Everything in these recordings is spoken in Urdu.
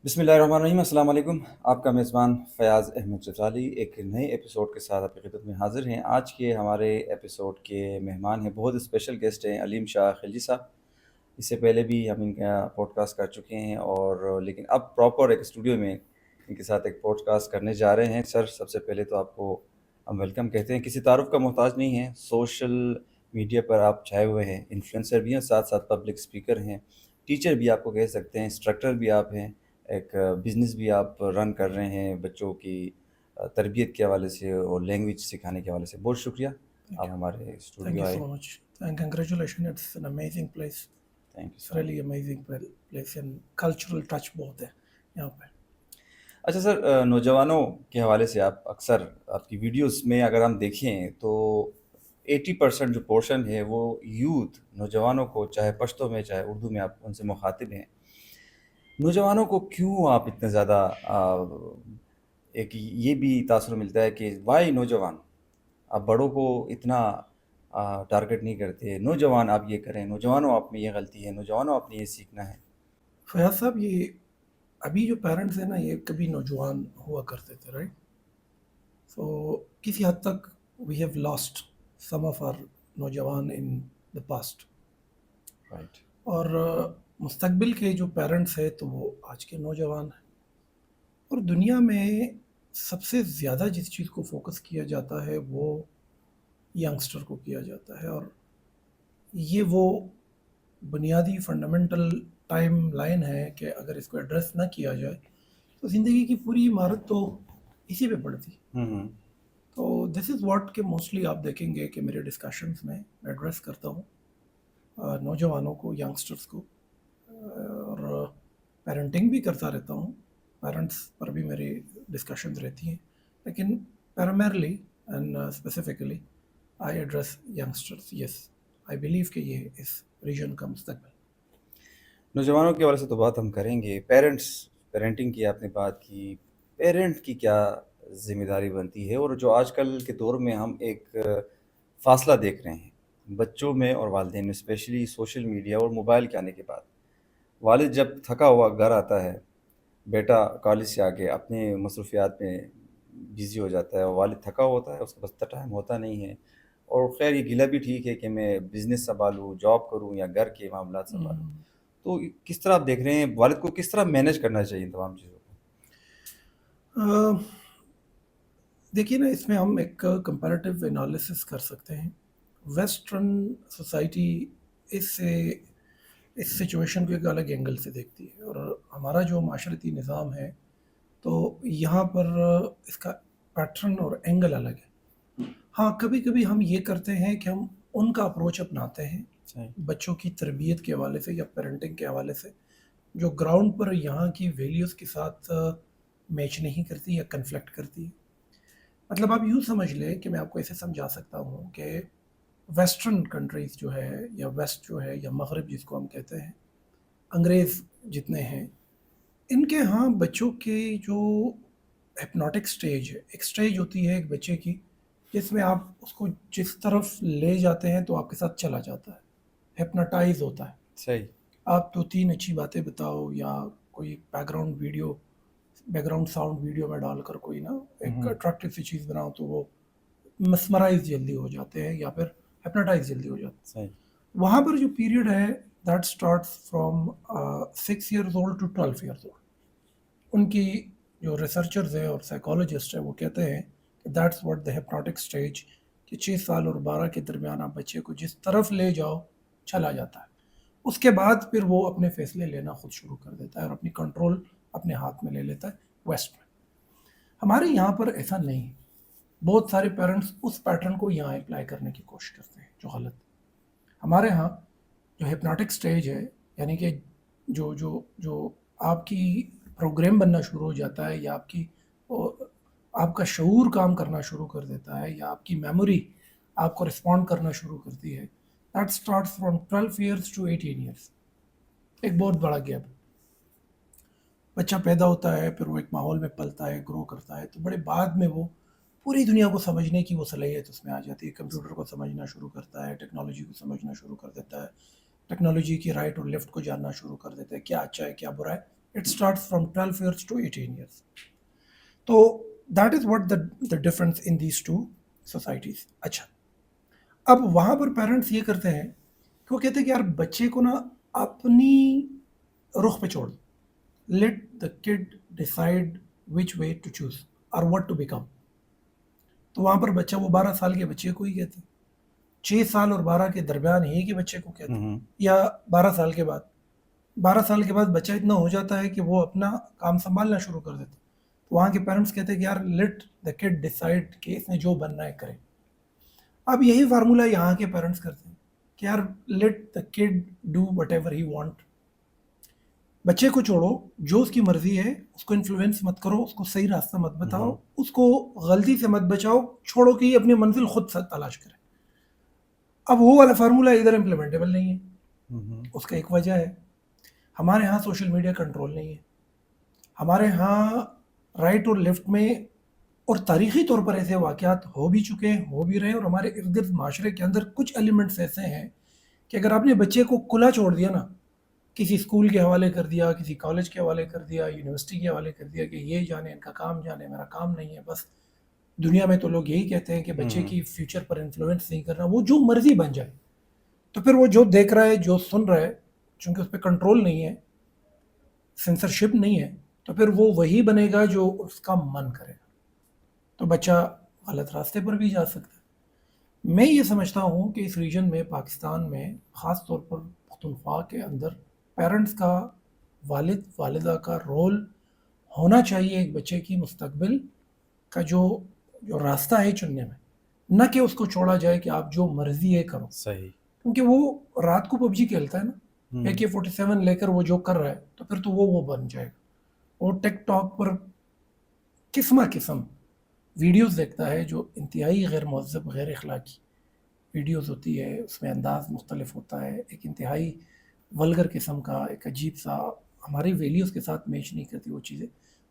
بسم اللہ الرحمن الرحیم، السلام علیکم۔ آپ کا میزبان فیاض احمد چترالی ایک نئے ایپیسوڈ کے ساتھ آپ کی خدمت میں حاضر ہیں۔ آج کے ہمارے ایپیسوڈ کے مہمان ہیں، بہت اسپیشل گیسٹ ہیں، علیم شاہ خلجی صاحب۔ اس سے پہلے بھی ہم ان کا پوڈ کاسٹ کر چکے ہیں، اور لیکن اب پراپر ایک اسٹوڈیو میں ان کے ساتھ ایک پوڈ کاسٹ کرنے جا رہے ہیں۔ سر، سب سے پہلے تو آپ کو ہم ویلکم کہتے ہیں، کسی تعارف کا محتاج نہیں ہیں، سوشل میڈیا پر آپ چھائے ہوئے ہیں، انفلوئنسر بھی ہیں، ساتھ ساتھ پبلک اسپیکر ہیں، ٹیچر بھی آپ کو کہہ سکتے ہیں، انسٹرکٹر بھی آپ ہیں، ایک بزنس بھی آپ رن کر رہے ہیں بچوں کی تربیت کے حوالے سے اور لینگویج سکھانے کے حوالے سے۔ بہت شکریہ Thank آپ you. ہمارے Thank اسٹوڈیو you آئے۔ so much. And congratulations. It's an amazing place. Thank you It's so much. really amazing place and cultural touch بہت ہے یہاں پہ. اچھا سر، نوجوانوں کے حوالے سے آپ اکثر آپ کی ویڈیوز میں اگر ہم دیکھیں تو 80% جو پورشن ہے وہ یوتھ نوجوانوں کو، چاہے پشتو میں چاہے اردو میں، آپ ان سے مخاطب ہیں۔ نوجوانوں کو کیوں آپ اتنے زیادہ ایک یہ بھی تاثر ملتا ہے کہ وائی نوجوان، آپ بڑوں کو اتنا ٹارگٹ نہیں کرتے، نوجوان آپ یہ کریں، نوجوانوں آپ میں یہ غلطی ہے، نوجوانوں آپ نے یہ سیکھنا ہے۔ فیاض صاحب، یہ ابھی جو پیرنٹس ہیں نا، یہ کبھی نوجوان ہوا کرتے تھے، رائٹ؟ سو کسی حد تک we have lost some of our نوجوان ان دا پاسٹ. رائٹ۔ اور مستقبل کے جو پیرنٹس ہیں تو وہ آج کے نوجوان ہیں. اور دنیا میں سب سے زیادہ جس چیز کو فوکس کیا جاتا ہے وہ ینگسٹر کو کیا جاتا ہے. اور یہ وہ بنیادی فنڈامنٹل ٹائم لائن ہے کہ اگر اس کو ایڈریس نہ کیا جائے تو زندگی کی پوری عمارت تو اسی پہ پڑتی. ہوں۔ تو دس از واٹ کہ موسٹلی آپ دیکھیں گے کہ میرے ڈسکشنز میں ایڈریس کرتا ہوں نوجوانوں کو، ینگسٹرز کو. اور پیرنٹنگ بھی کرتا رہتا ہوں، پیرنٹس پر بھی میری ڈسکشنز رہتی ہیں، لیکن primarily and specifically I address youngsters. Yes, I believe کہ یہ اس ریجن کا مستقبل. نوجوانوں کے حوالے سے تو بات ہم کریں گے، پیرنٹنگ کی آپ نے بات کی، پیرنٹ کی کیا ذمہ داری بنتی ہے، اور جو آج کل کے دور میں ہم ایک فاصلہ دیکھ رہے ہیں بچوں میں اور والدین میں، اسپیشلی سوشل میڈیا اور موبائل کے آنے کے بعد، والد جب تھکا ہوا گھر آتا ہے، بیٹا کالج سے آ کے اپنے مصروفیات میں بزی ہو جاتا ہے، اور والد تھکا ہوتا ہے، اس کے پاس ٹائم ہوتا نہیں ہے، اور خیر یہ گلہ بھی ٹھیک ہے کہ میں بزنس سنبھالوں، جاب کروں یا گھر کے معاملات سنبھالوں، تو کس طرح آپ دیکھ رہے ہیں والد کو کس طرح مینیج کرنا چاہیے ان تمام چیزوں کو؟ دیکھیے نا، اس میں ہم ایک کمپیریٹیو انالیسس کر سکتے ہیں. ویسٹرن سوسائٹی اس سچویشن کو ایک الگ اینگل سے دیکھتی ہے، اور ہمارا جو معاشرتی نظام ہے تو یہاں پر اس کا پیٹرن اور اینگل الگ ہے. ہاں، کبھی کبھی ہم یہ کرتے ہیں کہ ہم ان کا اپروچ اپناتے ہیں صحیح۔ بچوں کی تربیت کے حوالے سے یا پیرنٹنگ کے حوالے سے جو گراؤنڈ پر یہاں کی ویلیوز کے ساتھ میچ نہیں کرتی یا کنفلیکٹ کرتی ہے. مطلب آپ یوں سمجھ لیں کہ میں آپ کو ایسے سمجھا سکتا ہوں کہ ویسٹرن کنٹریز جو ہے یا ویسٹ جو ہے یا مغرب جس کو ہم کہتے ہیں، انگریز جتنے ہیں، ان کے ہاں بچوں کے جو ہپنوٹک سٹیج ہے، ایک سٹیج ہوتی ہے ایک بچے کی جس میں آپ اس کو جس طرف لے جاتے ہیں تو آپ کے ساتھ چلا جاتا ہے، ہپناٹائز ہوتا ہے. صحیح۔ آپ دو تین اچھی باتیں بتاؤ یا کوئی بیک گراؤنڈ ساؤنڈ ویڈیو میں ڈال کر کوئی نا ایک اٹریکٹیو سی چیز بناؤ تو وہ مسمرائز جلدی ہو جاتے ہیں یا پھر ہپناٹائز جلدی ہو جاتے ہیں. صحیح۔ وہاں پر جو پیریڈ ہے that starts from 6 years old to 12 years old. ان کی جو ریسرچرز ہیں اور سائیکالوجسٹ ہیں وہ کہتے ہیں کہ that's what the hypnotic stage, کہ 6 سال اور 12 کے درمیان آپ بچے کو جس طرف لے جاؤ چلا جاتا ہے. اس کے بعد پھر وہ اپنے فیصلے لینا خود شروع کر دیتا ہے اور اپنی کنٹرول اپنے ہاتھ میں لے لیتا ہے ویسٹ میں. ہمارے یہاں پر ایسا نہیں ہے. بہت سارے پیرنٹس اس پیٹرن کو یہاں اپلائی کرنے کی کوشش کرتے ہیں جو غلط ہے. ہمارے ہاں جو ہپنوٹک سٹیج ہے، یعنی کہ جو آپ کی پروگرام بننا شروع ہو جاتا ہے یا آپ کا شعور کام کرنا شروع کر دیتا ہے یا آپ کی میموری آپ کو رسپونڈ کرنا شروع کرتی ہے، that starts from 12 years to 18 years. ایک بہت بڑا گیپ. بچہ پیدا ہوتا ہے، پھر وہ ایک ماحول میں پلتا ہے، گرو کرتا ہے، تو بڑے بعد میں وہ پوری دنیا کو سمجھنے کی وہ صلاحیت اس میں آ جاتی ہے. کمپیوٹر کو سمجھنا شروع کرتا ہے، ٹیکنالوجی کو سمجھنا شروع کر دیتا ہے، ٹیکنالوجی کی رائٹ اور لیفٹ کو جاننا شروع کر دیتا ہے، کیا اچھا ہے کیا برا ہے. It starts from 12 years to 18 years. تو that is what the difference in these two societies. اچھا اب وہاں پر پیرنٹس یہ کرتے ہیں کہ وہ کہتے ہیں کہ یار بچے کو نا اپنی رخ پہ چھوڑ دو. Let the kid decide which way to choose اور واٹ ٹو بیکم. تو وہاں پر بچہ وہ 12 سال کے بچے کو ہی کہتے ہیں, 6 سال اور 12 کے درمیان ہی کے بچے کو کہتے ہیں, یا 12 سال کے بعد. 12 سال کے بعد بچہ اتنا ہو جاتا ہے کہ وہ اپنا کام سنبھالنا شروع کر دیتا ہے. تو وہاں کے پیرنٹس کہتے ہیں کہ یار لیٹ دا کڈ ڈیسائڈ کہ اس نے جو بننا ہے کرے. اب یہی فارمولہ یہاں کے پیرنٹس کرتے ہیں کہ یار late the could do what ever he want. بچے کو چھوڑو, جو اس کی مرضی ہے اس کو انفلوئنس مت کرو, اس کو صحیح راستہ مت بتاؤ, اس کو غلطی سے مت بچاؤ, چھوڑو کہ یہ اپنی منزل خود سے تلاش کرے. اب وہ والا فارمولہ ادھر امپلیمنٹیبل نہیں ہے. اس کا ایک وجہ ہے, ہمارے ہاں سوشل میڈیا کنٹرول نہیں ہے. ہمارے ہاں رائٹ اور لیفٹ میں اور تاریخی طور پر ایسے واقعات ہو بھی چکے ہیں, ہو بھی رہے ہیں, اور ہمارے ارد گرد معاشرے کے اندر کچھ ایلیمنٹس ایسے ہیں کہ اگر آپ نے بچے کو کھلا چھوڑ دیا نا, کسی اسکول کے حوالے کر دیا, کسی کالج کے حوالے کر دیا, یونیورسٹی کے حوالے کر دیا کہ یہ جانے, ان کا کام جانے, میرا کام نہیں ہے. بس دنیا میں تو لوگ یہی کہتے ہیں کہ بچے کی فیوچر پر انفلوئنس نہیں کرنا, وہ جو مرضی بن جائے. تو پھر وہ جو دیکھ رہا ہے, جو سن رہا ہے, چونکہ اس پہ کنٹرول نہیں ہے, سینسرشپ نہیں ہے, تو پھر وہ وہی بنے گا جو اس کا من کرے گا. تو بچہ غلط راستے پر بھی جا سکتا ہے. میں یہ سمجھتا ہوں کہ اس ریجن میں, پاکستان میں خاص طور پر پختونخوا کے اندر, پیرنٹس کا, والد والدہ کا رول ہونا چاہیے ایک بچے کی مستقبل کا جو راستہ ہے چننے میں, نہ کہ اس کو چھوڑا جائے کہ آپ جو مرضی ہے کرو. صحیح. کیونکہ وہ رات کو PUBG کھیلتا ہے نا, AK-47 لے کر وہ جو کر رہا ہے, تو پھر تو وہ بن جائے گا. وہ ٹک ٹاک پر قسم ویڈیوز دیکھتا ہے جو انتہائی غیر مہذب, غیر اخلاقی ویڈیوز ہوتی ہے. اس میں انداز مختلف ہوتا ہے, ایک انتہائی ولگر قسم کا, ایک عجیب سا, ہماری ویلیوز کے ساتھ میچ نہیں کرتی وہ چیزیں.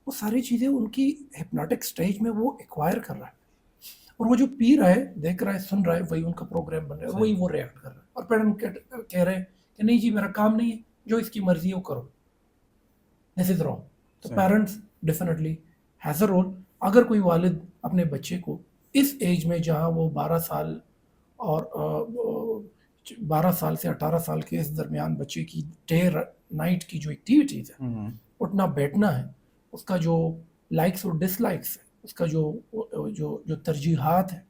وہ ساری چیزیں ان کی ہپناٹک سٹیج میں وہ ایکوائر کر رہا ہے, اور وہ جو پی رہا ہے, دیکھ رہا ہے, سن رہا ہے, وہی ان کا پروگرام بن رہا ہے, وہی وہ ریئیکٹ کر رہا ہے. اور پیرنٹ کہہ رہے ہیں کہ نہیں جی میرا کام نہیں ہے, جو اس کی مرضی ہے وہ کرو. This is wrong. تو parents definitely has a role. اگر کوئی والد اپنے بچے کو اس ایج میں, جہاں وہ 12 سال اور 12 سال سے 18 سال کے اس درمیان بچے کی ڈے نائٹ کی جو ایکٹیویٹیز ہے, اٹھنا بیٹھنا ہے, اس کا جو لائکس اور ڈس لائکس ہے, اس کا جو ترجیحات ہیں,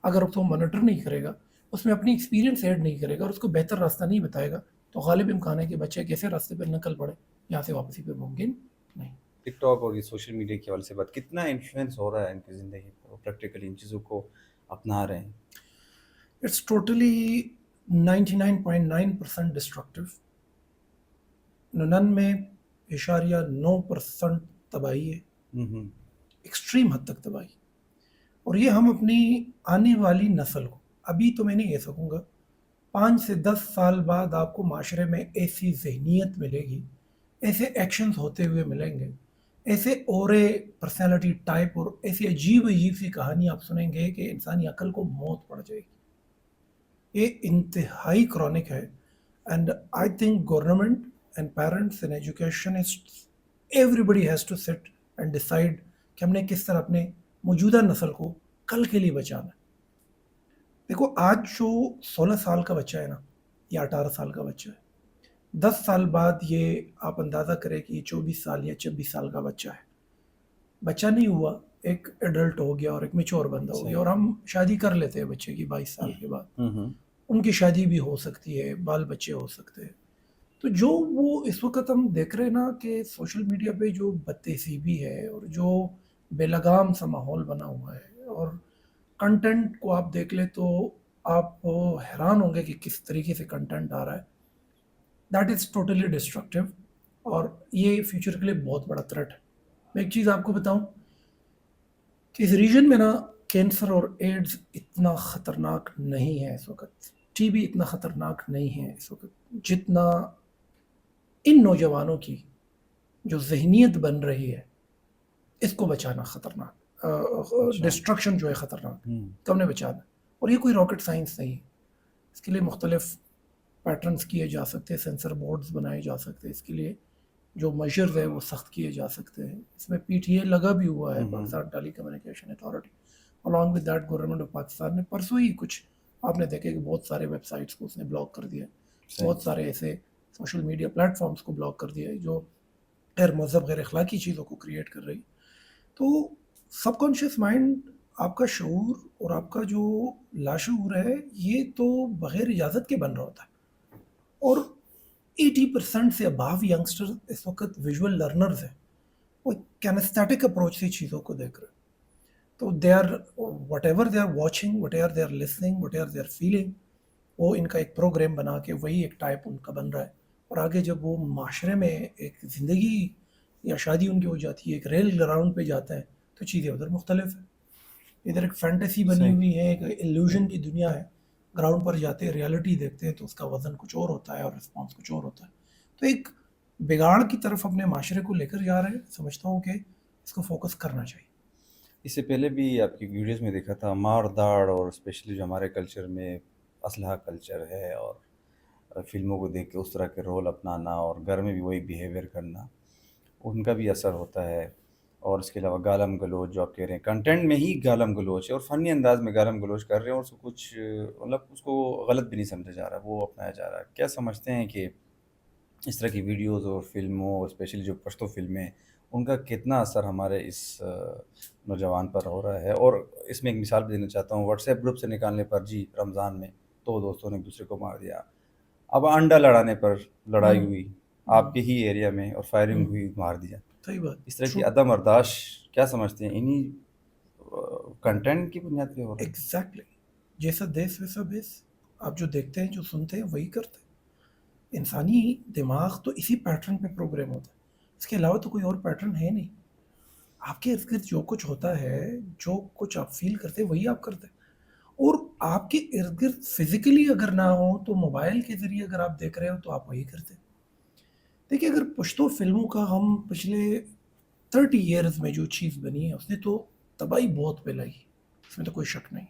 اگر اس کو مانیٹر نہیں کرے گا, اس میں اپنی ایکسپیرینس ایڈ نہیں کرے گا, اور اس کو بہتر راستہ نہیں بتائے گا, تو غالب امکان ہے کہ بچہ کیسے راستے پر نکل پڑے, یہاں سے واپسی پہ ممکن نہیں. ٹک ٹاک اور یہ سوشل میڈیا کے حوالے سے بات, کتنا انفلوئنس ہو رہا ہے ان کی زندگی پر, پریکٹیکلی ان چیزوں کو اپنا رہے ہیں؟ It's totally 99.9% destructive. 99.9% تباہی ہے, ایکسٹریم حد تک تباہی. اور یہ ہم اپنی آنے والی نسل کو, ابھی تو میں نہیں کہہ سکوں گا, 5 سے 10 سال بعد آپ کو معاشرے میں ایسی ذہنیت ملے گی, ایسے ایکشنز ہوتے ہوئے ملیں گے, ایسے اورے پرسنالٹی ٹائپ اور ایسی عجیب سی کہانی آپ سنیں گے کہ انسانی عقل کو موت پڑ جائے گی. یہ انتہائی کرونک ہے. And I think government and parents and educationist, everybody has to sit and decide کہ ہم نے کس طرح اپنے موجودہ نسل کو کل کے لیے بچانا ہے. دیکھو آج جو 16 سال کا بچہ ہے نا, یا 18 سال کا بچہ ہے, 10 سال بعد یہ آپ اندازہ کریں کہ یہ 24 سال یا 26 سال کا بچہ ہے. بچہ نہیں ہوا, ایک ایڈلٹ ہو گیا اور ایک میچور بندہ ہو گیا. اور ہم شادی کر لیتے ہیں بچے کی 22 سال کے بعد, ان کی شادی بھی ہو سکتی ہے, بال بچے ہو سکتے ہیں. تو جو وہ اس وقت ہم دیکھ رہے ہیں نا کہ سوشل میڈیا پہ جو بدتہذیبی ہے, اور جو بے لگام سا ماحول بنا ہوا ہے, اور کنٹینٹ کو آپ دیکھ لیں تو آپ حیران ہوں گے کہ کس طریقے سے کنٹینٹ آ رہا ہے. دیٹ از ٹوٹلی ڈسٹرکٹیو, اور یہ فیوچر کے لیے بہت بڑا تھریٹ ہے. میں ایک چیز آپ کو بتاؤں کہ اس ریجن میں نا کینسر اور ایڈز اتنا خطرناک نہیں ہے اس وقت, TB اتنا خطرناک نہیں ہے اس وقت, جتنا ان نوجوانوں کی جو ذہنیت بن رہی ہے, اس کو بچانا خطرناک, ڈسٹرکشن جو ہے خطرناک, تو ہم نے بچانا. اور یہ کوئی راکٹ سائنس نہیں ہے, اس کے لیے مختلف پیٹرنز کیے جا سکتے ہیں, سینسر بورڈز بنائے جا سکتے ہیں اس کے لیے, جو میجرز ہے وہ سخت کیے جا سکتے ہیں. اس میں PTA لگا بھی ہوا ہے, ہوں Pakistan telecommunication authority. along with that government of Pakistan نے پرسوں ہی کچھ آپ نے دیکھے کہ بہت سارے ویب سائٹس کو اس نے بلاک کر دیا ہے, صحیح بہت سارے ایسے سوشل میڈیا پلیٹ فارمس کو بلاک کر دیا ہے جو غیر مہذب غیر اخلاقی چیزوں کو کریٹ کر رہی. تو سب کانشیس مائنڈ, آپ کا شعور اور آپ کا جو لاشعور ہے, یہ تو بغیر اجازت کے بن رہا ہوتا ہے. اور 80% سے اباو ینگسٹر اس وقت ویژول لرنرز ہیں, وہ کینیستیٹک اپروچ سے چیزوں کو دیکھ رہے ہیں. تو they are whatever they are watching, whatever they are listening, whatever they are feeling, وہ ان کا ایک پروگرام بنا کے وہی ایک ٹائپ ان کا بن رہا ہے. اور آگے جب وہ معاشرے میں ایک زندگی یا شادی ان کی ہو جاتی ہے, ایک ریل گراؤنڈ پہ جاتے ہیں, تو چیزیں ادھر مختلف ہیں. ادھر ایک فینٹیسی بنی صحیح ہوئی ہے, ایک ایلیوژن کی دنیا ہے. گراؤنڈ پر جاتے ہیں, ریالٹی دیکھتے ہیں, تو اس کا وزن کچھ اور ہوتا ہے اور رسپانس کچھ اور ہوتا ہے. تو ایک بگاڑ کی طرف اپنے معاشرے کو لے کر جا رہے ہیں. سمجھتا ہوں کہ اس کو فوکس کرنا چاہیے. اس سے پہلے بھی آپ کی ویڈیوز میں دیکھا تھا مار داڑ, اور اسپیشلی جو ہمارے کلچر میں اسلحہ کلچر ہے, اور فلموں کو دیکھ کے اس طرح کے رول اپنانا, اور گھر میں بھی وہی بیہیویئر کرنا, ان کا بھی اثر ہوتا ہے. اور اس کے علاوہ گالم گلوچ جو آپ کہہ رہے ہیں, کنٹینٹ میں ہی گالم گلوچ ہے, اور فنی انداز میں گالم گلوچ کر رہے ہیں, اور اس کو کچھ مطلب اس کو غلط بھی نہیں سمجھا جا رہا, وہ اپنایا جا رہا ہے. کیا سمجھتے ہیں کہ اس طرح کی ویڈیوز اور فلموں, اسپیشلی جو پشتو فلمیں, ان کا کتنا اثر ہمارے اس نوجوان پر ہو رہا ہے؟ اور اس میں ایک مثال بھی دینا چاہتا ہوں, واٹس ایپ گروپ سے نکالنے پر جی رمضان میں 2 دوستوں نے ایک دوسرے کو مار دیا. اب انڈا لڑانے پر لڑائی ہوئی آپ کے ہی ایریا میں, اور فائرنگ ہوئی, مار دیا. صحیح بات. اس طرح کی عدم برداشت کیا سمجھتے ہیں انہی کنٹینٹ کی بنیاد پہ ہو رہا ہے؟ ایگزیکٹلی, جیسا دیس ویسا بیس. آپ جو دیکھتے ہیں, جو سنتے ہیں, وہی کرتے ہیں. انسانی دماغ تو اسی پیٹرن پہ پروگرام ہوتا ہے, اس کے علاوہ تو کوئی اور پیٹرن ہے نہیں. آپ کے ارد گرد جو کچھ ہوتا ہے, جو کچھ آپ فیل کرتے ہیں, وہی آپ کرتے ہیں. اور آپ کے ارد گرد فزیکلی اگر نہ ہو تو موبائل کے ذریعے اگر آپ دیکھ رہے ہو تو آپ وہی کرتے ہیں. دیکھیے, اگر پشتو فلموں کا ہم پچھلے 30 ایئرز میں جو چیز بنی ہے, اس نے تو تباہی بہت پھیلائی, اس میں تو کوئی شک نہیں.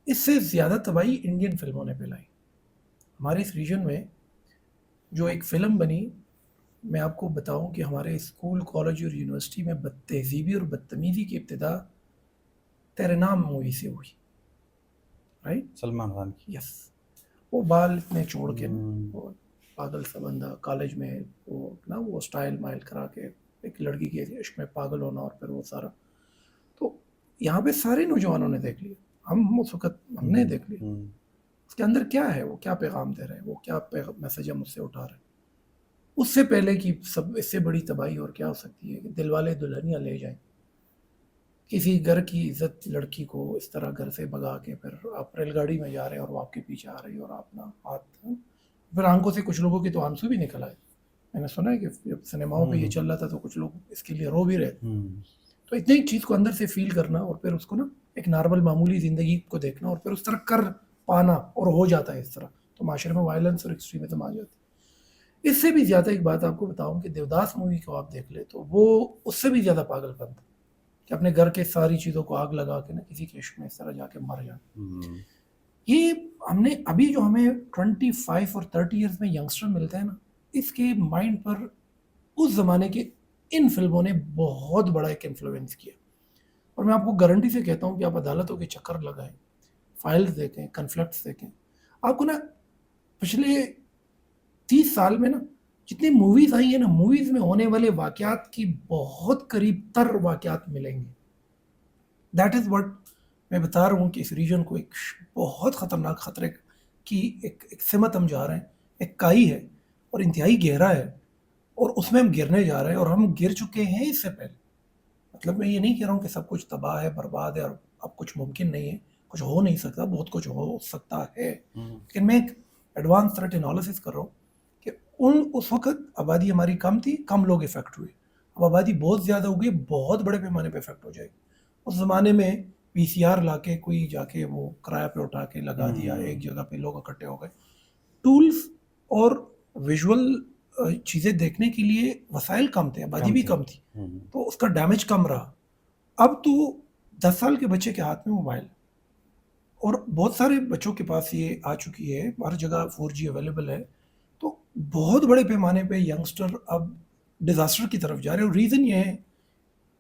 اس سے زیادہ تباہی انڈین فلموں نے پھیلائی. ہمارے اس ریجن میں جو ایک فلم بنی, میں آپ کو بتاؤں کہ ہمارے اسکول, کالج اور یونیورسٹی میں بد تہذیبی اور بدتمیزی کی ابتدا تیرے نام مووی سے ہوئی. رائٹ, سلمان خان کی. یس. وہ بال اتنے چھوڑ کے نا, وہ پاگل سا بندہ کالج میں, وہ نا وہ سٹائل مائل کرا کے ایک لڑکی کے عشق میں پاگل ہونا, اور پھر وہ سارا. تو یہاں پہ سارے نوجوانوں نے دیکھ لیا, ہم اس وقت ہم نے دیکھ لیا. اس کے اندر کیا ہے, وہ کیا پیغام دے رہے ہیں, وہ کیا میسج ہم اس سے اٹھا رہے ہیں. اس سے پہلے کی سب اس سے بڑی تباہی اور کیا ہو سکتی ہے کہ دل والے دلہنیاں لے جائیں, کسی گھر کی عزت لڑکی کو اس طرح گھر سے بھگا کے, پھر آپ ریل گاڑی میں جا رہے ہیں اور وہ آپ کے پیچھے آ رہی ہے, اور آپ نا ہاتھ, پھر آنکھوں سے کچھ لوگوں کے تو آنسو بھی نکل آئے. میں نے سنا ہے کہ جب سنیماؤں پہ یہ چل رہا تھا تو کچھ لوگ اس کے لیے رو بھی رہے. تو اتنی چیز کو اندر سے فیل کرنا, اور پھر اس کو نا ایک نارمل معمولی زندگی کو دیکھنا, اور پھر اس طرح کر پانا, اور ہو جاتا ہے اس طرح, تو معاشرے میں وائلنس اور ایکسٹریمزم آ جاتی ہے. اس سے بھی زیادہ ایک بات آپ کو بتاؤں کہ دیوداس مووی کو آپ دیکھ لیں تو وہ اس سے بھی زیادہ پاگل پن تھا, کہ اپنے گھر کے ساری چیزوں کو آگ لگا کے نا کسی کے عشق میں اس طرح جا کے مر جانا. یہ ہم نے ابھی جو ہمیں 25 اور 30 ایئرز میں ینگسٹر ملتے ہیں نا, اس کے مائنڈ پر اس زمانے کے ان فلموں نے بہت بڑا ایک انفلوئنس کیا. اور میں آپ کو گارنٹی سے کہتا ہوں کہ آپ عدالتوں کے چکر لگائیں, فائلز دیکھیں, کنفلکٹس دیکھیں, آپ کو نا پچھلے 30 سال میں نا جتنی موویز آئی ہیں نا, موویز میں ہونے والے واقعات کی بہت قریب تر واقعات ملیں گے. دیٹ از واٹ میں بتا رہا ہوں کہ اس ریجن کو ایک بہت خطرناک خطرے کی ایک سمت ہم جا رہے ہیں, ایک کائی ہے اور انتہائی گہرا ہے, اور اس میں ہم گرنے جا رہے ہیں, اور ہم گر چکے ہیں اس سے پہلے. مطلب میں یہ نہیں کہہ رہا ہوں کہ سب کچھ تباہ ہے, برباد ہے, اور اب کچھ ممکن نہیں ہے, کچھ ہو نہیں سکتا, بہت کچھ ہو سکتا ہے. لیکن میں ایک ایڈوانس تھریٹ انالیسس کر رہا ہوں کہ اس وقت آبادی ہماری کم تھی, کم لوگ افیکٹ ہوئے. اب آبادی بہت زیادہ ہو گئی, بہت بڑے پیمانے پہ افیکٹ ہو جائے گی. اس زمانے میں PCR لا کے کوئی جا کے وہ کرایہ پہ اٹھا کے لگا دیا, ایک جگہ پہ لوگ اکٹھے ہو گئے. ٹولز اور ویژول چیزیں دیکھنے کے لیے وسائل کم تھے, آبادی بھی کم تھی, تو اس کا ڈیمیج کم رہا. اب تو 10 سال کے بچے کے ہاتھ میں موبائل, اور بہت سارے بچوں کے پاس یہ آ چکی ہے, ہر جگہ 4G اویلیبل ہے. تو بہت بڑے پیمانے پہ ینگسٹر اب ڈیزاسٹر کی طرف جا رہے ہیں، اور ریزن یہ ہے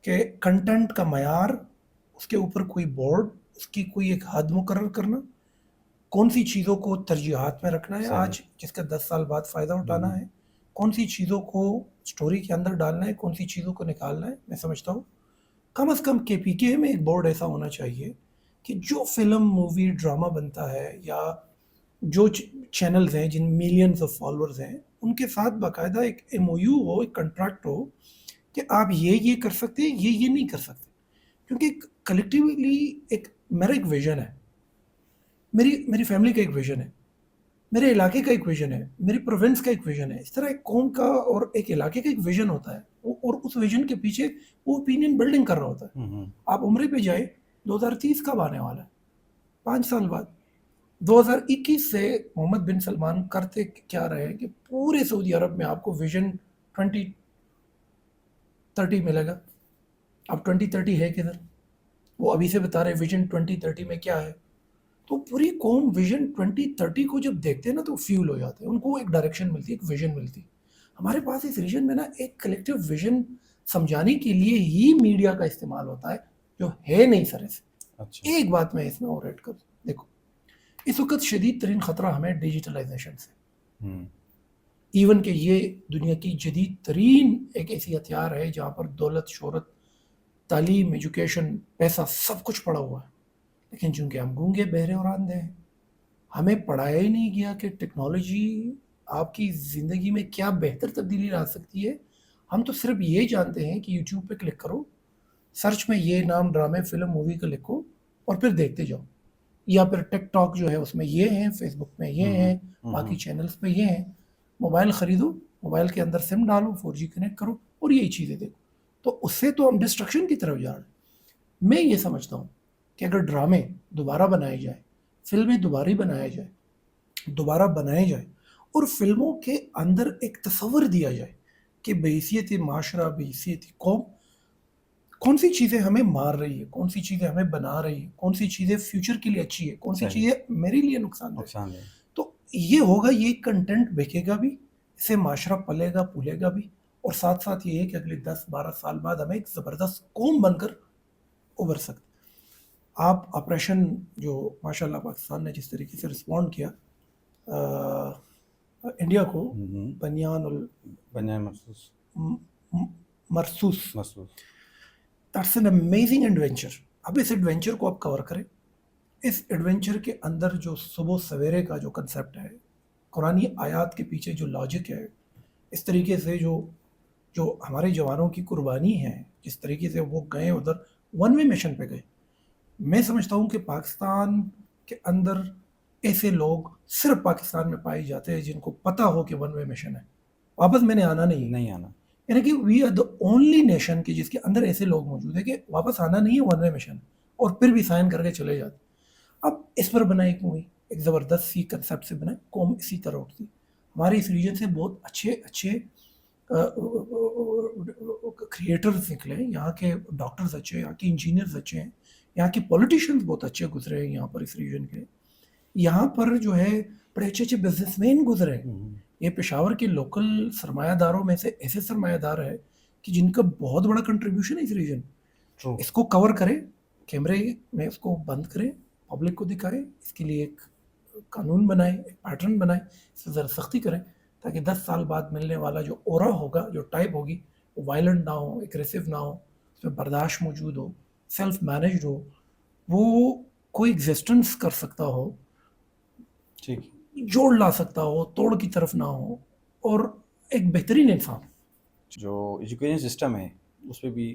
کہ کنٹینٹ کا معیار، اس کے اوپر کوئی بورڈ، اس کی کوئی ایک حد مقرر کرنا، کون سی چیزوں کو ترجیحات میں رکھنا ہے صحیح. آج جس کا 10 سال بعد فائدہ اٹھانا ہے، کون سی چیزوں کو سٹوری کے اندر ڈالنا ہے، کون سی چیزوں کو نکالنا ہے. میں سمجھتا ہوں کم از کم کے پی کے میں ایک بورڈ ایسا ہونا چاہیے کہ جو فلم، مووی، ڈرامہ بنتا ہے، یا جو چینلز ہیں جن ملینز آف فالوورز ہیں، ان کے ساتھ باقاعدہ ایک ایم او یو ہو، ایک کنٹریکٹ ہو کہ آپ یہ کر سکتے ہیں، یہ نہیں کر سکتے. کیونکہ کلیکٹیولی ایک میرا ایک ویژن ہے، میری فیملی کا ایک ویژن ہے، میرے علاقے کا ایک ویژن ہے، میری پروونس کا ایک ویژن ہے. اس طرح ایک قوم کا اور ایک علاقے کا ایک ویژن ہوتا ہے، اور اس ویژن کے پیچھے وہ اوپینین بلڈنگ کر رہا ہوتا ہے. آپ عمرے پہ جائے، 2030 کب آنے والا ہے؟ 5 سال بعد. 2021 سے محمد بن سلمان کرتے کیا رہے کہ پورے سعودی عرب میں آپ کو ویژن 2030 ملے گا. اب 2030 ہے کدھر؟ وہ ابھی سے بتا رہے ویژن 2030 میں کیا ہے. تو پوری قوم ویژن 2030 کو جب دیکھتے ہیں نا تو فیول ہو جاتے ہیں، ان کو ایک ڈائریکشن ملتی ہے، ایک ویژن ملتی. ہمارے پاس اس ریجن میں نا ایک کلیکٹیو ویژن سمجھانے کے لیے ہی میڈیا کا استعمال ہوتا ہے، جو ہے نہیں سرے سے. اچھا. ایک بات میں اس میں اور ایڈ کروں، دیکھو اس وقت شدید ترین خطرہ ہمیں ڈیجیٹلائزیشن سے. ایون کہ یہ دنیا کی جدید ترین ایک ایسی ہتھیار ہے جہاں پر دولت، شہرت، تعلیم، ایجوکیشن، پیسہ سب کچھ پڑا ہوا ہے. لیکن چونکہ ہم گونگے، بہرے اور اندھے ہیں، ہمیں پڑھایا ہی نہیں گیا کہ ٹیکنالوجی آپ کی زندگی میں کیا بہتر تبدیلی لا سکتی ہے. ہم تو صرف یہ جانتے ہیں کہ یوٹیوب پہ کلک کرو، سرچ میں یہ نام ڈرامے، فلم، مووی کا لکھو اور پھر دیکھتے جاؤ. یا پھر ٹک ٹاک جو ہے اس میں یہ ہیں، فیس بک میں یہ ہیں، باقی چینلز پہ یہ ہیں. موبائل خریدو، موبائل کے اندر سم ڈالو، 4G کنیکٹ کرو اور یہی چیزیں دیکھو. تو اس سے تو ہم ڈسٹرکشن کی طرف جا رہے ہیں. میں یہ سمجھتا ہوں کہ اگر ڈرامے دوبارہ بنائے جائیں، فلمیں دوبارہ بنائے جائیں اور فلموں کے اندر ایک تصور دیا جائے کہ بحیثیت معاشرہ، بحیثیت قوم، کون سی چیزیں ہمیں مار رہی ہے، کون سی چیزیں ہمیں بنا رہی ہے، کون سی چیزیں فیوچر کے لیے اچھی ہے، کون سی چیزیں میرے لیے نقصان دہ. تو یہ ہوگا، یہ کنٹینٹ بکے گا بھی، اس سے معاشرہ پلے گا، پھولے گا بھی، اور ساتھ ساتھ یہ ہے کہ اگلے 10-12 سال بعد ہمیں ایک زبردست قوم بن کر ابھر سکتے. آپ آپریشن جو ماشاء اللہ پاکستان نے جس طریقے سے رسپونڈ کیا انڈیا کو، بنیان مرصوص، دیٹس این امیزنگ ایڈونچر. اب اس ایڈونچر کو آپ کور کریں. اس ایڈونچر کے اندر جو صبح سویرے کا جو کنسیپٹ ہے، قرآنی آیات کے پیچھے جو لاجک ہے، اس طریقے سے جو ہمارے جوانوں کی قربانی ہے، جس طریقے سے وہ گئے ادھر ون وے مشن پہ گئے. میں سمجھتا ہوں کہ پاکستان کے اندر ایسے لوگ صرف پاکستان میں پائے جاتے ہیں جن کو پتہ ہو کہ ون وے مشن ہے، واپس میں نے آنا نہیں آنا. یعنی کہ we are the only nation کی جس کے اندر ایسے لوگ موجود ہیں کہ واپس آنا نہیں ہے، ون وے مشن، اور پھر بھی سائن کر کے چلے جاتے. اب اس پر بنائے ایک مووی، ایک زبردست سی کنسیپٹ سے بنائے، قوم اسی طرح اٹھتی. ہمارے اس ریجن سے بہت اچھے کریٹرز نکلے ہیں، یہاں کے ڈاکٹرز اچھے ہیں، یہاں کے انجینئرز اچھے ہیں، یہاں کے پولیٹیشینز بہت اچھے گزرے ہیں یہاں پر اس ریجن کے. یہاں پر جو ہے بڑے اچھے بزنس مین گزرے ہیں. یہ پشاور کے لوکل سرمایہ داروں میں سے ایسے سرمایہ دار ہے کہ جن کا بہت بڑا کنٹریبیوشن ہے اس ریجن. اس کو کور کرے، کیمرے میں اس کو بند کرے، پبلک کو دکھائے، اس کے لیے ایک قانون بنائے، ایک پیٹرن بنائے، اس سے ذرا سختی کریں تاکہ 10 سال بعد ملنے والا جو اورا ہوگا، جو ٹائپ ہوگی، وہ وائلنٹ نہ ہو، ایگریسو نہ ہو، اس میں برداشت موجود ہو، سیلف مینجڈ ہو، وہ کوئی ایگزسٹنس کر سکتا ہو، جوڑ لا سکتا ہو، توڑ کی طرف نہ ہو، اور ایک بہترین انسان. جو ایجوکیشن سسٹم ہے اس پہ بھی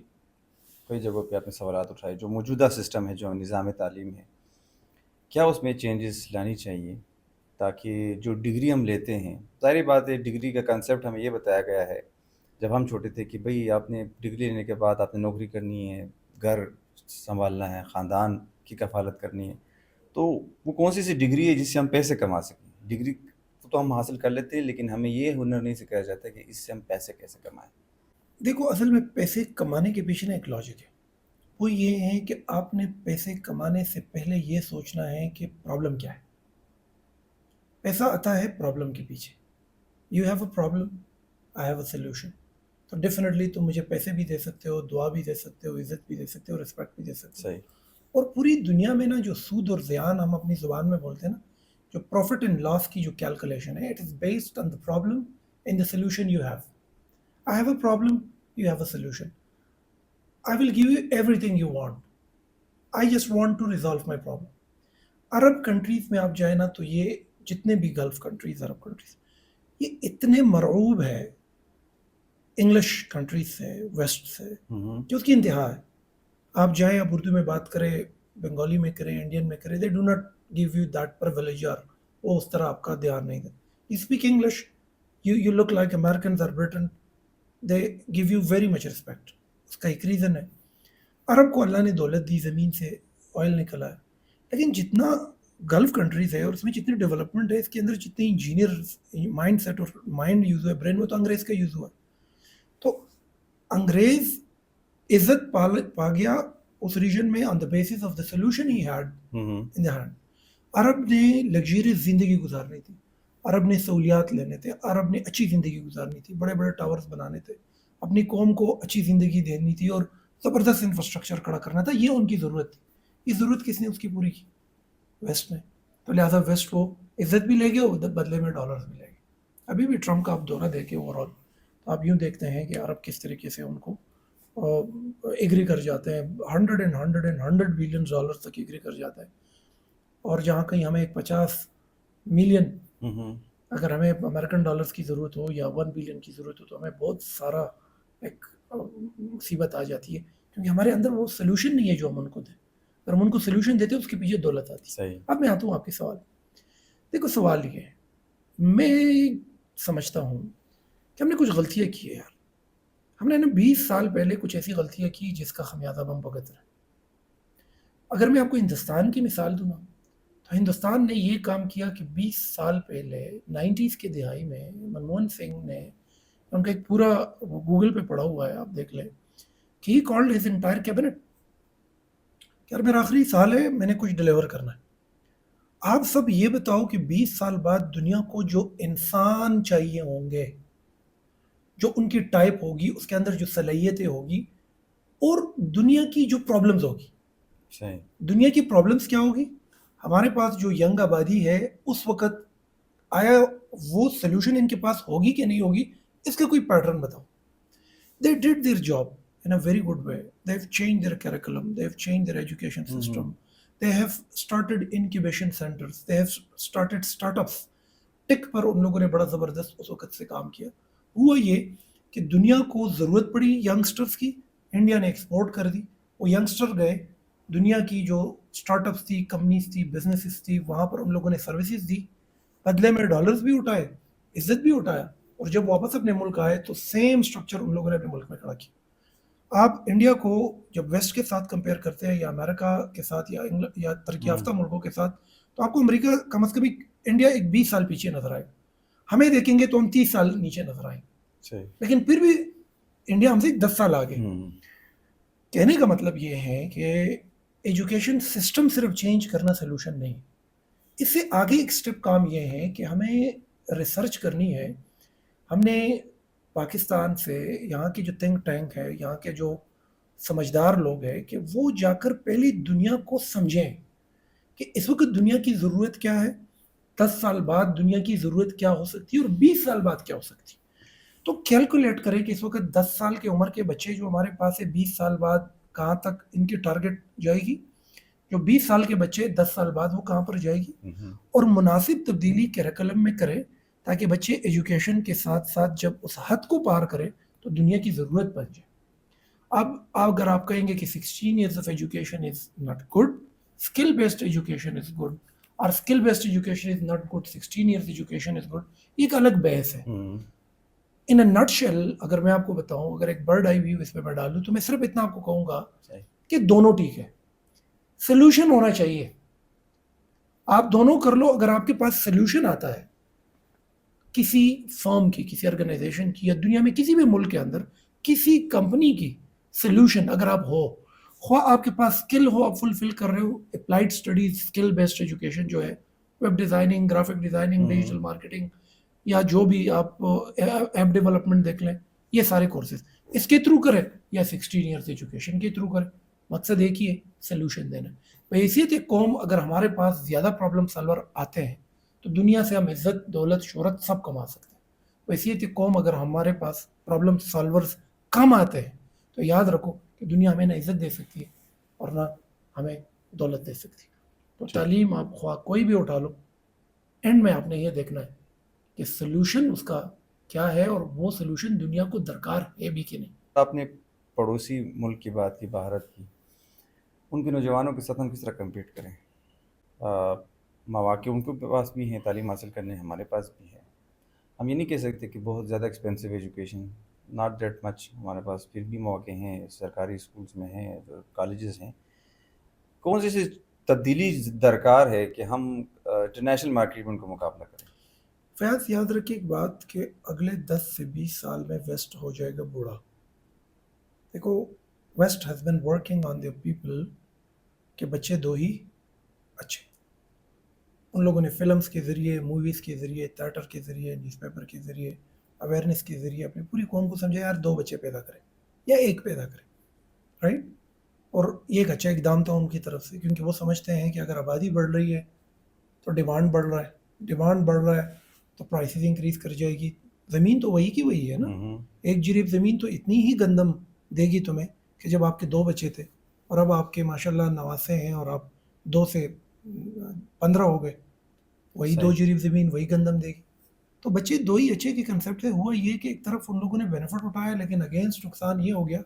کئی جگہوں پہ آپ نے سوالات اٹھائے. جو موجودہ سسٹم ہے، جو نظام تعلیم ہے، کیا اس میں چینجز لانی چاہیے تاکہ جو ڈگری ہم لیتے ہیں، ظاہر بات ہے ڈگری کا کنسیپٹ ہمیں یہ بتایا گیا ہے جب ہم چھوٹے تھے کہ بھئی آپ نے ڈگری لینے کے بعد آپ نے نوکری کرنی ہے، گھر سنبھالنا ہے، خاندان کی کفالت کرنی ہے. تو وہ کون سی ڈگری ہے جس سے ہم پیسے کما سکیں؟ ڈگری تو ہم حاصل کر لیتے ہیں لیکن ہمیں یہ ہنر نہیں سکھایا جاتا کہ اس سے ہم پیسے کیسے کمائیں. دیکھو اصل میں پیسے کمانے کے پیچھے نا ایک لاجک ہے. وہ یہ ہے کہ آپ نے پیسے کمانے سے پہلے یہ سوچنا ہے کہ پرابلم کیا ہے. پیسہ آتا ہے پرابلم کے پیچھے، You have a problem, I have a solution. تو ڈیفینیٹلی تم مجھے پیسے بھی دے سکتے ہو, دعا بھی دے سکتے ہو, عزت بھی دے سکتے ہو, رسپیکٹ بھی دے سکتے ہو. صحیح. اور پوری دنیا میں نا جو سود اور زیان ہم اپنی زبان میں بولتے ہیں نا, جو پروفٹ اینڈ لاس کی جو کیلکولیشن ہے, it is based on the problem and the solution you have. I have a problem, you have a solution. I will give you everything you want, I just want to resolve my problem. عرب کنٹریز میں آپ جائیں نا تو یہ جتنے بھی گلف کنٹریز, عرب کنٹریز, یہ اتنے مرعوب ہے انگلش کنٹریز سے, ویسٹ سے, کہ اس کی انتہا ہے. آپ جائیں, آپ اردو میں بات کریں, بنگالی میں کریں, انڈین میں کریں, they do not give you that privilege, اور وہ اس طرح آپ کا دھیان نہیں دے. You speak English, you look like Americans اور Britain, they give you very much respect. اس کا ایک ریزن ہے, عرب کو اللہ نے دولت دی, زمین سے آئل نکلا ہے, لیکن جتنا گلف کنٹریز ہے اور اس میں جتنی ڈیولپمنٹ ہے, اس کے اندر جتنے انجینئر مائنڈ سیٹ اور مائنڈ یوز ہوا ہے, برین, وہ تو انگریز کا یوز ہوا ہے. تو انگریز عزت پا گیا اس ریجن میں on the basis of the solution he had in the hand. عرب نے لگژریس زندگی گزارنی تھی, عرب نے سہولیات لینے تھے, عرب نے اچھی زندگی گزارنی تھی, بڑے بڑے ٹاورز بنانے تھے, اپنی قوم کو اچھی زندگی دینی تھی اور زبردست انفراسٹرکچر کھڑا کرنا تھا. یہ ان کی ضرورت تھی. یہ ضرورت کس نے اس کی پوری کی؟ ویسٹ نے. تو لہٰذا ویسٹ وہ عزت بھی لے گیا, وہ بدلے میں ڈالرز بھی لے گئے. ابھی بھی ٹرمپ کا آپ دورہ دیکھیں اوور آل, آپ یوں دیکھتے ہیں کہ عرب کس طریقے سے ان کو ایگری کر جاتے ہیں, 100 بلین ڈالر تک ایگری کر جاتا ہے. اور جہاں کہیں ہمیں ایک 50 ملین اگر ہمیں امریکن ڈالرز کی ضرورت ہو یا 1 بلین کی ضرورت ہو, تو ہمیں بہت سارا ایک مصیبت آ جاتی ہے, کیونکہ ہمارے اندر وہ سلوشن نہیں ہے جو ہم ان کو دیں. اگر ہم ان کو سلوشن دیتے اس کے پیچھے دولت آتی ہے. اب میں آتا ہوں آپ کے سوال. دیکھو سوال یہ ہے, میں سمجھتا ہوں کہ ہم نے کچھ غلطیاں کی ہے یار. ہم نے 20 سال پہلے کچھ ایسی غلطیاں کی جس کا خمیازہ ہم بھگت رہے ہیں. اگر میں آپ کو ہندوستان کی مثال دوں نا, تو ہندوستان نے یہ کام کیا کہ 20 سال پہلے 90s کے دہائی میں منموہن سنگھ نے, ان کا ایک پورا گوگل پہ پڑا ہوا ہے, آپ دیکھ لیں, کہ he called his entire cabinet کہ یار میرا آخری سال ہے, میں نے کچھ ڈیلیور کرنا ہے. آپ سب یہ بتاؤ کہ 20 سال بعد دنیا کو جو انسان چاہیے ہوں گے, جو ان کی ٹائپ ہوگی, اس کے اندر جو صلاحیتیں ہوگی, اور دنیا کی جو پرابلمز ہوگی, دنیا کی پرابلمز کیا ہوگی, ہمارے پاس جو ینگ آبادی ہے اس وقت, آیا وہ سلوشن ان کے پاس ہوگی کہ نہیں ہوگی, اس کا کوئی پیٹرن بتاؤ. They did their job in a very good way. They've changed their curriculum, they've changed their education system, they have started incubation centers, they have started startups. ٹک پر ان لوگوں نے بڑا زبردست اس وقت سے کام کیا. ہوا یہ کہ دنیا کو ضرورت پڑی ینگسٹرز کی, انڈیا نے ایکسپورٹ کر دی. وہ ینگسٹر گئے, دنیا کی جو اسٹارٹ اپس تھی, کمپنیز تھی, بزنسز تھی, وہاں پر ان لوگوں نے سروسز دی, بدلے میں ڈالرز بھی اٹھائے, عزت بھی اٹھایا, اور جب واپس اپنے ملک آئے تو سیم اسٹرکچر ان لوگوں نے اپنے ملک میں کھڑا کیا. آپ انڈیا کو جب ویسٹ کے ساتھ کمپیئر کرتے ہیں, یا امریکہ کے ساتھ, یا ترقی یافتہ ملکوں کے ساتھ, تو آپ کو امریکہ کم از کم انڈیا ایک 20 سال پیچھے نظر آئے. ہمیں دیکھیں گے تو ہم 30 سال نیچے نظر آئیں, لیکن پھر بھی انڈیا ہم سے 10 سال آگے. کہنے کا مطلب یہ ہے کہ ایجوکیشن سسٹم صرف چینج کرنا سلوشن نہیں. اس سے آگے ایک سٹیپ کام یہ ہے کہ ہمیں ریسرچ کرنی ہے. ہم نے پاکستان سے, یہاں کی جو تھنک ٹینک ہے, یہاں کے جو سمجھدار لوگ ہیں, کہ وہ جا کر پہلی دنیا کو سمجھیں کہ اس وقت دنیا کی ضرورت کیا ہے, 10 سال بعد دنیا کی ضرورت کیا ہو سکتی ہے, اور 20 سال بعد کیا ہو سکتی ہے. تو کیلکولیٹ کریں کہ اس وقت 10 سال کی عمر کے بچے جو ہمارے پاس ہے, 20 سال بعد کہاں تک ان کی ٹارگٹ جائے گی, جو 20 سال کے بچے 10 سال بعد وہ کہاں پر جائے گی, اور مناسب تبدیلی کریکلم میں کریں تاکہ بچے ایجوکیشن کے ساتھ ساتھ جب اس حد کو پار کریں تو دنیا کی ضرورت بن جائے. اب اگر آپ کہیں گے کہ 16 years of education is not good, skill based education is good, اور skill based education is not good, 16 years education is good, یہ ایک الگ بحث ہے. ان اے نٹ شیل اگر میں آپ کو بتاؤں, اگر ایک برڈ آئی ویو اس پہ میں ڈال دوں, تو میں صرف اتنا آپ کو کہوں گا کہ دونوں ٹھیک ہے, سلوشن ہونا چاہیے, آپ دونوں کر لو. اگر آپ کے پاس سلوشن آتا ہے کسی فرم کی, کسی آرگنائزیشن کی, یا دنیا میں کسی بھی ملک کے اندر کسی کمپنی کی سلوشن اگر آپ ہو, خواہ آپ کے پاس اسکل ہو, آپ فلفل کر رہے ہو, applied studies, skill based education جو ہے, web designing, graphic designing, digital marketing, یا جو بھی آپ ایپ ڈیولپمنٹ دیکھ لیں, یہ سارے کورسز اس کے تھرو کریں یا 16 ایئرس ایجوکیشن کے تھرو کریں, مقصد ایک ہی ہے, سلوشن دینا. بحیثیت ایک قوم اگر ہمارے پاس زیادہ پرابلم سالور آتے ہیں تو دنیا سے ہم عزت, دولت, شہرت سب کما سکتے ہیں. بحیثیت ایک قوم اگر ہمارے پاس پرابلم سالورز کم آتے ہیں تو یاد رکھو کہ دنیا ہمیں نہ عزت دے سکتی ہے اور نہ ہمیں دولت دے سکتی ہے. تو تعلیم آپ خواہ کوئی بھی اٹھا لو, اینڈ میں آپ نے یہ دیکھنا ہے کہ سلوشن اس کا کیا ہے اور وہ سلوشن دنیا کو درکار ہے بھی کہ نہیں. آپ نے پڑوسی ملک کی بات کی, بھارت کی, ان کے نوجوانوں کے ساتھ ہم کس طرح کمپیٹ کریں؟ مواقع ان کے پاس بھی ہیں تعلیم حاصل کرنے, ہمارے پاس بھی ہے. ہم یہ نہیں کہہ سکتے کہ بہت زیادہ expensive education, not that much, ہمارے پاس پھر بھی مواقع ہیں, سرکاری اسکولس میں ہیں, کالجز ہیں. کون سی تبدیلی درکار ہے کہ ہم انٹرنیشنل مارکیٹ میں ان کا مقابلہ کریں؟ فیاض یاد رکھیں ایک بات کہ اگلے 10 سے 20 سال میں ویسٹ ہو جائے گا بوڑھا. دیکھو west has been working on their people کہ بچے دو ہی اچھے. ان لوگوں نے فلمز کے ذریعے, موویز کے ذریعے, تھیٹر کے ذریعے, نیوز پیپر کے ذریعے, اویئرنیس کے ذریعے اپنی پوری قوم کو سمجھا یار 2 بچے پیدا کریں یا 1 پیدا کریں, رائٹ. اور یہ ایک اچھا اقدام تھا ان کی طرف سے, کیونکہ وہ سمجھتے ہیں کہ اگر آبادی بڑھ رہی ہے تو ڈیمانڈ بڑھ رہا ہے, ڈیمانڈ بڑھ رہا ہے تو پرائسز انکریز کر جائے گی. زمین تو وہی کی وہی ہے نا, ایک جریب زمین تو اتنی ہی گندم دے گی تمہیں کہ جب آپ کے 2 بچے تھے اور اب آپ کے ماشاءاللہ 89 ہیں اور آپ 2 سے 15 ہو گئے, وہی 2 جریب زمین وہی گندم دے گی. تو بچے 2 ہی اچھے کے کنسیپٹ سے ہوا یہ کہ ایک طرف ان لوگوں نے بینیفٹ اٹھایا, لیکن اگینسٹ نقصان یہ ہو گیا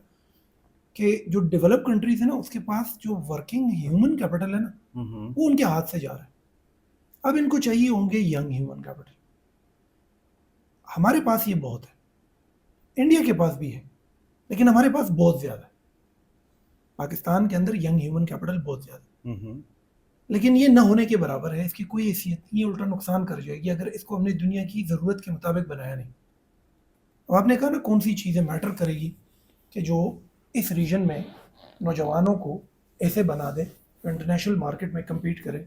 کہ جو ڈیولپ کنٹریز ہیں نا اس کے پاس جو ورکنگ ہیومن کیپٹل ہے نا وہ ان کے ہاتھ سے جا رہا ہے. اب ان کو چاہیے ہوں گے ینگ ہیومن کیپٹل. ہمارے پاس یہ بہت ہے, انڈیا کے پاس بھی ہے, لیکن ہمارے پاس بہت زیادہ ہے. پاکستان کے اندر ینگ ہیومن کیپٹل بہت زیادہ ہے, لیکن یہ نہ ہونے کے برابر ہے, اس کی کوئی حیثیت نہیں, یہ الٹا نقصان کر جائے گی اگر اس کو ہم نے دنیا کی ضرورت کے مطابق بنایا نہیں. اب آپ نے کہا نا کون سی چیزیں میٹر کرے گی کہ جو اس ریجن میں نوجوانوں کو ایسے بنا دے جو انٹرنیشنل مارکیٹ میں کمپیٹ کرے.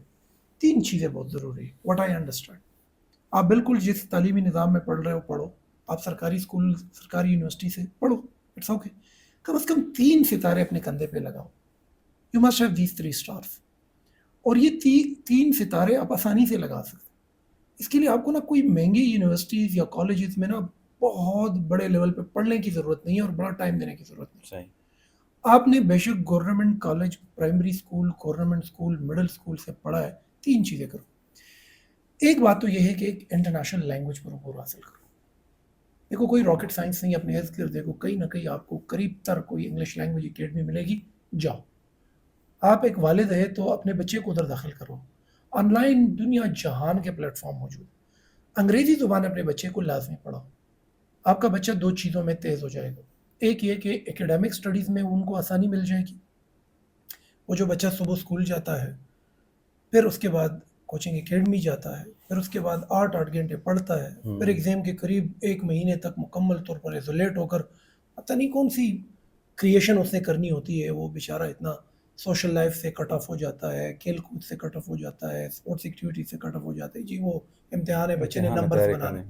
3 چیزیں بہت ضروری ہے, واٹ آئی انڈرسٹینڈ. آپ بالکل جس تعلیمی نظام میں پڑھ رہے ہو پڑھو, آپ سرکاری اسکول, سرکاری یونیورسٹی سے پڑھو, اٹس اوکے. کم از کم 3 ستارے اپنے کندھے پہ لگاؤ. You must have these 3 stars. اور یہ 3 ستارے آپ آسانی سے لگا سکتے. اس کے لیے آپ کو نا کوئی مہنگی یونیورسٹیز یا کالجز میں نا بہت بڑے لیول پہ پڑھنے کی ضرورت نہیں ہے اور بڑا ٹائم دینے کی ضرورت نہیں. صحیح. آپ نے بے شک government college, primary school, government school, middle school سے پڑھا ہے, 3 چیزیں کرو. ایک بات تو یہ ہے کہ ایک انٹرنیشنل لینگویج پر عبور حاصل کرو. دیکھو کوئی راکٹ سائنس نہیں, اپنے ہیلتھ کیئر دیکھو, کہیں نہ کہیں آپ کو قریب تر کوئی انگلش لینگویج اکیڈمی ملے گی, جاؤ. آپ ایک والد ہے تو اپنے بچے کو ادھر داخل کرو. آن لائن دنیا جہان کے پلیٹ فارم موجود. انگریزی زبان اپنے بچے کو لازمی پڑھاؤ. آپ کا بچہ 2 چیزوں میں تیز ہو جائے گا. ایک یہ کہ ایکیڈیمک سٹڈیز میں ان کو آسانی مل جائے گی. وہ جو بچہ صبح اسکول جاتا ہے, پھر اس کے بعد کوچنگ اکیڈمی جاتا ہے, پھر اس کے بعد 8 گھنٹے پڑھتا ہے, پھر ایگزام کے قریب 1 مہینے تک مکمل طور پر ایزولیٹ ہو کر پتہ نہیں کون سی کریشن اس نے کرنی ہوتی ہے. وہ بیچارہ اتنا سوشل لائف سے کٹ آف ہو جاتا ہے, کھیل کود سے کٹ آف ہو جاتا ہے, اسپورٹس ایکٹیویٹی سے کٹ آف ہو جاتا ہے. جی وہ امتحان ہے, بچے نے نمبرز بنانے.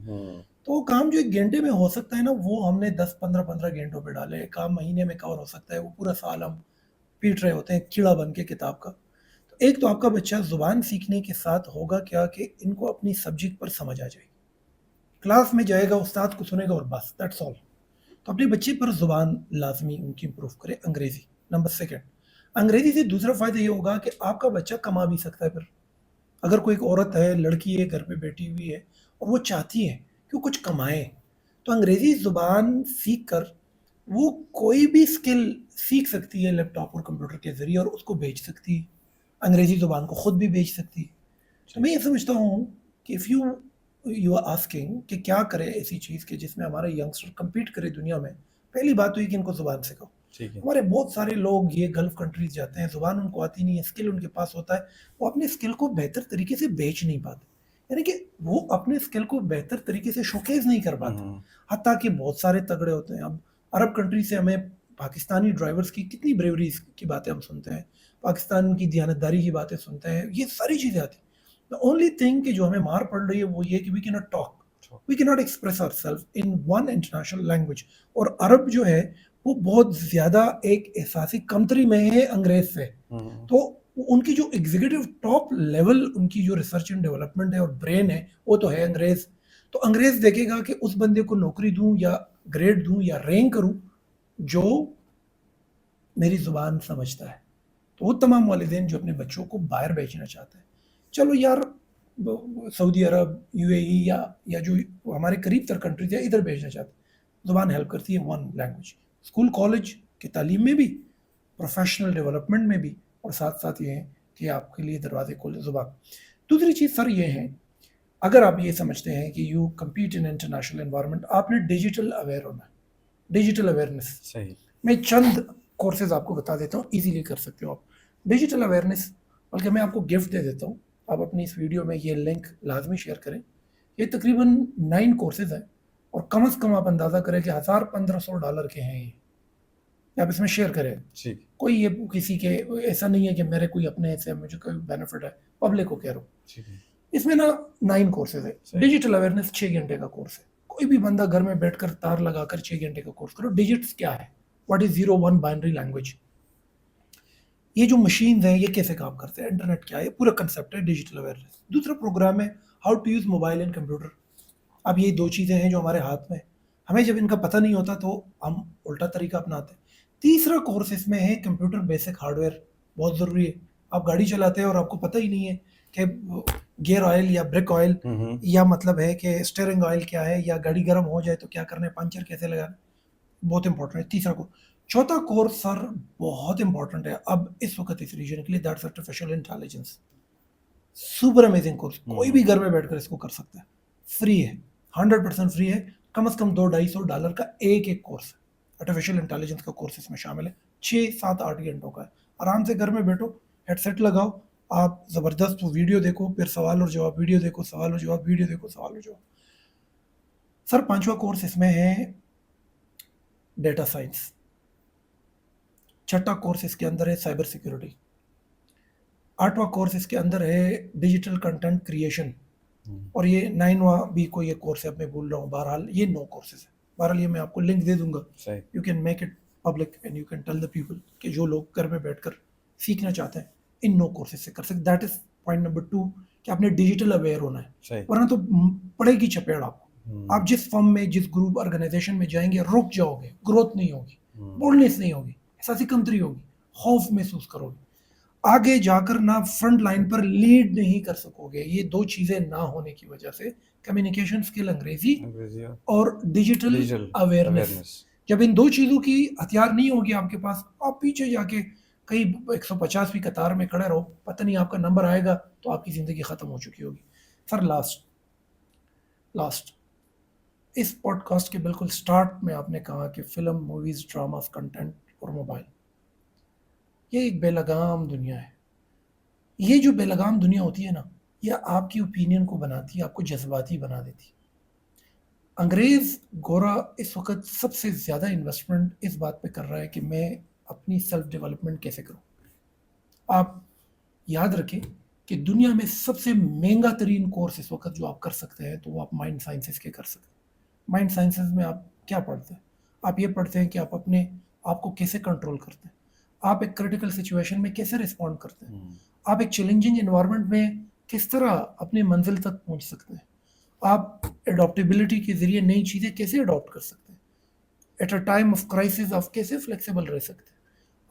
تو وہ کام جو 1 گھنٹے میں ہو سکتا ہے نا, وہ ہم نے 10-15 گھنٹوں پہ ڈالے. کام مہینے میں کور ہو سکتا ہے, وہ پورا سال ہم پیٹ رہے ہوتے ہیں کیڑا بن کے کتاب کا. تو ایک تو آپ کا بچہ زبان سیکھنے کے ساتھ ہوگا کیا کہ ان کو اپنی سبجیکٹ پر سمجھ آ جائے گی. کلاس میں جائے گا, استاد کو سنے گا اور بس, دیٹس آل. تو اپنے بچے پر زبان لازمی ان کی امپروو کرے, انگریزی. نمبر 2, انگریزی سے دوسرا فائدہ یہ ہوگا کہ آپ کا بچہ کما بھی سکتا ہے. پھر اگر کوئی ایک عورت ہے, لڑکی ہے, گھر پہ بیٹھی ہوئی ہے اور وہ چاہتی ہے کہ وہ کچھ کمائے, تو انگریزی زبان سیکھ کر وہ کوئی بھی اسکل سیکھ سکتی ہے لیپ ٹاپ اور کمپیوٹر کے ذریعے, اور اس کو بیچ سکتی ہے. انگریزی زبان کو خود بھی بیچ سکتی ہے. تو میں یہ سمجھتا ہوں کہ اف یو آر آسکنگ کہ کیا کرے ایسی چیز کہ جس میں ہمارے ینگسٹر کمپیٹ کرے دنیا میں, پہلی بات تو یہ کہ ان کو زبان سکھاؤ. ہمارے بہت سارے لوگ یہ گلف کنٹریز جاتے ہیں, زبان ان کو آتی نہیں ہے, اسکل ان کے پاس ہوتا ہے, وہ اپنے اسکل کو بہتر طریقے سے بیچ نہیں پاتے. یعنی کہ وہ اپنے اسکل کو بہتر طریقے سے شوکیز نہیں کر پاتے, حتیٰ کہ بہت سارے تگڑے ہوتے ہیں. اب عرب کنٹری سے ہمیں پاکستانی ڈرائیورز کی کتنی بریوریز کی باتیں ہم سنتے ہیں, پاکستان کی دیانتداری کی باتیں سنتے ہیں, یہ ساری چیزیں آتی ہیں. The only thing کہ جو ہمیں مار پڑ رہی ہے وہ یہ کہ we cannot talk. We cannot express ourselves in one international language. اور عرب جو ہے وہ بہت زیادہ ایک احساسی کمتری میں ہے انگریز سے. تو ان کی جو ایگزیکٹو ٹاپ لیول ان کی جو ریسرچ اینڈ ڈیولپمنٹ ہے اور برین ہے وہ تو ہے انگریز. تو انگریز دیکھے گا کہ اس بندے کو نوکری دوں یا گریڈ دوں یا رینک کروں جو میری زبان سمجھتا ہے. تو وہ تمام والدین جو اپنے بچوں کو باہر بھیجنا چاہتے ہیں, چلو یار سعودی عرب, یو اے ای یا جو ہمارے قریب تر کنٹریز ہے ادھر بھیجنا چاہتے ہیں, زبان ہیلپ کرتی ہے ون لینگویج. اسکول کالج کی تعلیم میں بھی, پروفیشنل ڈیولپمنٹ میں بھی, اور ساتھ ساتھ یہ ہے کہ آپ کے لیے دروازے کھولے زبان. دوسری چیز سر یہ ہے, اگر آپ یہ سمجھتے ہیں کہ you compete in international environment, آپ نے ڈیجیٹل اویئر ہونا ہے, ڈیجیٹل اویئرنیس. صحیح. میں چند کورسز آپ کو بتا دیتا ہوں, ایزیلی کر سکتے ہو آپ ڈیجیٹل اویئرنیس. بلکہ میں آپ کو گفٹ دے دیتا ہوں, آپ اپنی اس ویڈیو میں یہ لنک لازمی شیئر کریں. یہ تقریباً 9 کورسز ہیں, اور کم از کم آپ اندازہ کریں کہ $1,500 کے ہیں. یہ آپ اس میں شیئر کریں. کوئی یہ کسی کے ایسا نہیں ہے کہ میرے کوئی اپنے سے مجھے کوئی بینیفٹ ہے, پبلک کو کہہ رہا ہوں. اس میں نا 9 کورسز ہے. ڈیجیٹل اویئرنیس 6 گھنٹے کا کورس ہے. کوئی بھی بندہ گھر میں بیٹھ کر تار لگا کر 6 گھنٹے کا کورس کرو. ڈیجٹس کیا ہے, واٹ از 0-1 بائنری لینگویج, یہ جو مشینز ہیں یہ کیسے کام کرتے ہیں, انٹرنیٹ کیا ہے, پورا کنسیپٹ ہے ڈیجیٹل اویئرنیس. دوسرا پروگرام ہے how to use mobile and computer. اب یہ 2 چیزیں ہیں جو ہمارے ہاتھ میں, ہمیں جب ان کا پتہ نہیں ہوتا تو ہم الٹا طریقہ اپناتے ہیں. تیسرا کورس اس میں ہے کمپیوٹر بیسک ہارڈ ویئر, بہت ضروری ہے. آپ گاڑی چلاتے ہیں اور آپ کو پتہ ہی نہیں ہے کہ گیئر آئل یا بریک آئل, یا مطلب ہے کہ اسٹیئرنگ آئل کیا ہے, یا گاڑی گرم ہو جائے تو کیا کرنا ہے, پنچر کیسے لگانا, بہت امپورٹنٹ ہے. تیسرا کورس. چوتھا کورس سر بہت امپورٹنٹ ہے اب اس وقت اس ریجن کے لیے, that's artificial intelligence. Super amazing course, کوئی بھی گھر میں بیٹھ کر اس کو کر سکتا ہے. فری ہے, 100% فری ہے. کم از کم $200-250 کا ایک کورس ہے. آرٹیفیشیل انٹیلیجنس کا کورس اس میں شامل ہے. 6-7-8 گھنٹوں کا ہے. آرام سے گھر میں بیٹھو, ہیڈ سیٹ لگاؤ, آپ زبردست ویڈیو دیکھو, پھر سوال اور جواب, ویڈیو دیکھو, سوال اور جواب, ویڈیو دیکھو, سوال اور جواب. سر 5واں کورس اس میں ہے ڈیٹا سائنس. 6واں کورس اس کے اندر ہے سائبر سیکیورٹی. 8واں کورس اس کے اندر ہے ڈیجیٹل کنٹینٹ کریشن. اور یہ 9واں بھی کوئی ایک کورس ہے, اب میں بھول رہا ہوں. بہرحال یہ 9 کورسز ہیں. بہرحال یہ میں آپ کو لنک دے دوں گا, you can make it public and you can tell the people کہ جو لوگ گھر میں بیٹھ کر سیکھنا چاہتے ہیں ان 9 کورسز سے کر سکتے. دیٹ از پوائنٹ نمبر 2 کہ آپ نے ڈیجیٹل اویئر ہونا ہے, ورنہ تو پڑے گی چپیڑ آپ کو. آپ جس فرم میں, جس گروپ آرگنائزیشن میں جائیں گے رک جاؤ گے, گروتھ نہیں ہوگی, بولڈنس نہیں ہوگی, احساسی کمتری ہوگی, خوف محسوس کرو گے, آگے جا کر نہ فرنٹ لائن پر لیڈ نہیں کر سکو گے. یہ 2 چیزیں نہ ہونے کی وجہ سے کمیونیکیشن اسکل انگریزی اور ڈیجیٹل اویئرنیس, جب ان 2 چیزوں کی ہتھیار نہیں ہوگی آپ کے پاس, آپ پیچھے جا کے کئی 150ویں قطار میں کھڑے رہو, پتہ نہیں آپ کا نمبر آئے گا تو آپ کی زندگی ختم ہو چکی ہوگی. سر لاسٹ اس پوڈ کاسٹ کے بالکل سٹارٹ میں آپ نے کہا کہ فلم, موویز, ڈراماز, کنٹینٹ اور موبائل, یہ ایک بے لگام دنیا ہے. یہ جو بے لگام دنیا ہوتی ہے نا, یہ آپ کی اوپینین کو بناتی ہے, آپ کو جذباتی بنا دیتی ہے. انگریز گورا اس وقت سب سے زیادہ انویسٹمنٹ اس بات پہ کر رہا ہے کہ میں اپنی سیلف ڈیولپمنٹ کیسے کروں. آپ یاد رکھیں کہ دنیا میں سب سے مہنگا ترین کورس اس وقت جو آپ کر سکتے ہیں تو وہ آپ مائنڈ سائنسز کے کر سکتے ہیں. مائنڈ سائنسز میں آپ کیا پڑھتے ہیں؟ آپ یہ پڑھتے ہیں کہ آپ اپنے آپ کو کیسے کنٹرول کرتے ہیں, آپ ایک کریٹیکل سچویشن میں کیسے رسپونڈ کرتے ہیں, آپ ایک چیلنجنگ انوائرمنٹ میں کس طرح اپنی منزل تک پہنچ سکتے ہیں, آپ اڈاپٹیبلٹی کے ذریعے نئی چیزیں کیسے اڈاپٹ کر سکتے ہیں, at a time of crisis آپ کیسے فلیکسیبل رہ سکتے ہیں,